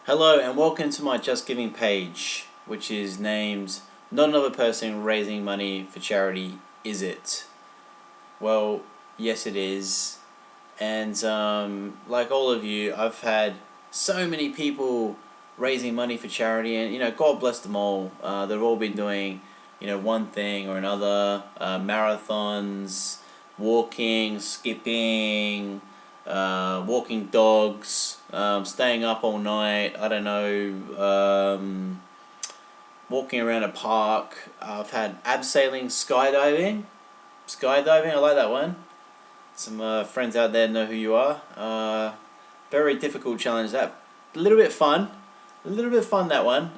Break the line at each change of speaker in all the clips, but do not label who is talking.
Hello and welcome to my Just Giving page, which is named Not Another Person Raising Money for Charity, Is It? Well, yes it is. And like all of you, I've had so many people raising money for charity, and God bless them all. They've all been doing one thing or another, marathons, walking, skipping, walking dogs, staying up all night, I don't know, walking around a park. I've had abseiling, skydiving, I like that one. Some friends out there know who you are. Very difficult challenge that. A little bit fun. That one.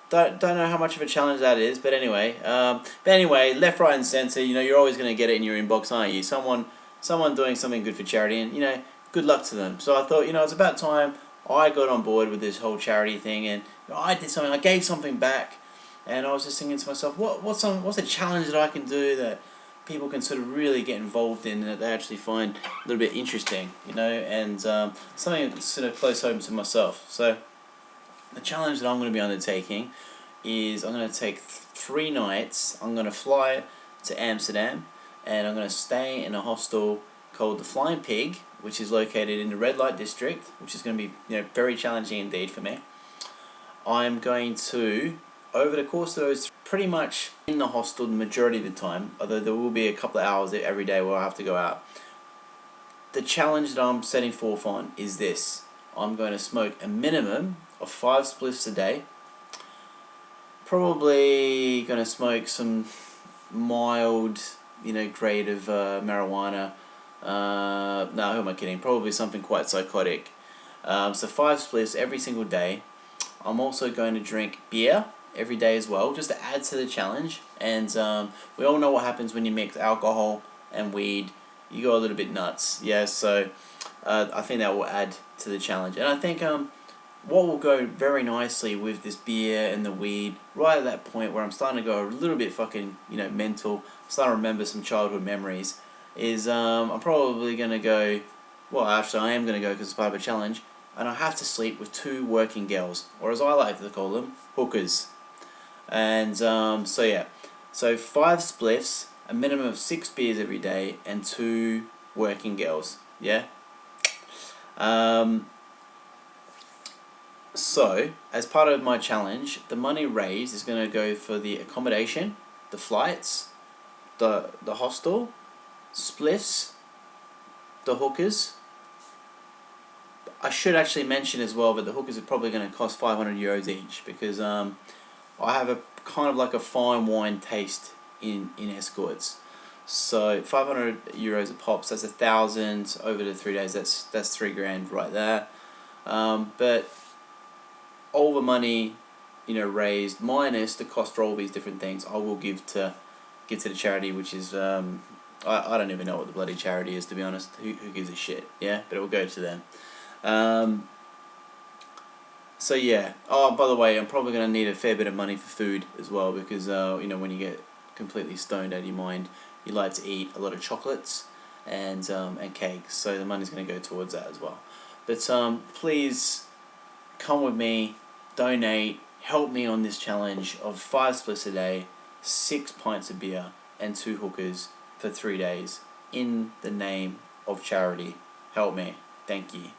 Don't know how much of a challenge that is, but anyway. Left, right, and center. You're always going to get it in your inbox, aren't you? Someone doing something good for charity, and good luck to them. So I thought, it's about time I got on board with this whole charity thing, and I did something. I gave something back, and I was just thinking to myself, what's a challenge that I can do that people can sort of really get involved in, that they actually find a little bit interesting, and something that's sort of close home to myself. So the challenge that I'm going to be undertaking is I'm going to take 3 nights. I'm going to fly to Amsterdam, and I'm going to stay in a hostel called the Flying Pig, which is located in the red light district, which is going to be very challenging indeed for me. I'm going to, over the course of those, pretty much in the hostel the majority of the time, although there will be a couple of hours every day where I have to go out. The challenge that I'm setting forth on is this. I'm going to smoke a minimum of 5 spliffs a day. Probably going to smoke some mild, grade of marijuana. No, who am I kidding? Probably something quite psychotic. So 5 spliffs every single day. I'm also going to drink beer every day as well, just to add to the challenge. And we all know what happens when you mix alcohol and weed. You go a little bit nuts. Yeah, so I think that will add to the challenge. And I think what will go very nicely with this beer and the weed, right at that point where I'm starting to go a little bit fucking, mental, starting to remember some childhood memories, is I'm probably going to go, well, actually I am going to go because it's part of a challenge, and I have to sleep with 2 working girls, or as I like to call them, hookers. And so yeah, so 5 spliffs, a minimum of 6 beers every day, and 2 working girls. Yeah. So as part of my challenge, the money raised is going to go for the accommodation, the flights, the hostel, spliffs, the hookers. I should actually mention as well that the hookers are probably going to cost €500 each, because I have a kind of like a fine wine taste in escorts. So €500 a pop, so that's 1,000 over the 3 days. That's $3,000 right there. But all the money, raised minus the cost for all these different things, I will give to the charity, which is I don't even know what the bloody charity is, to be honest. Who gives a shit? Yeah, but it will go to them. So yeah. Oh, by the way, I'm probably going to need a fair bit of money for food as well, because when you get completely stoned out of your mind, you like to eat a lot of chocolates and cakes. So the money's going to go towards that as well. But please come with me, donate, help me on this challenge of 5 splits a day, 6 pints of beer, and 2 hookers for 3 days in the name of charity. Help me. Thank you.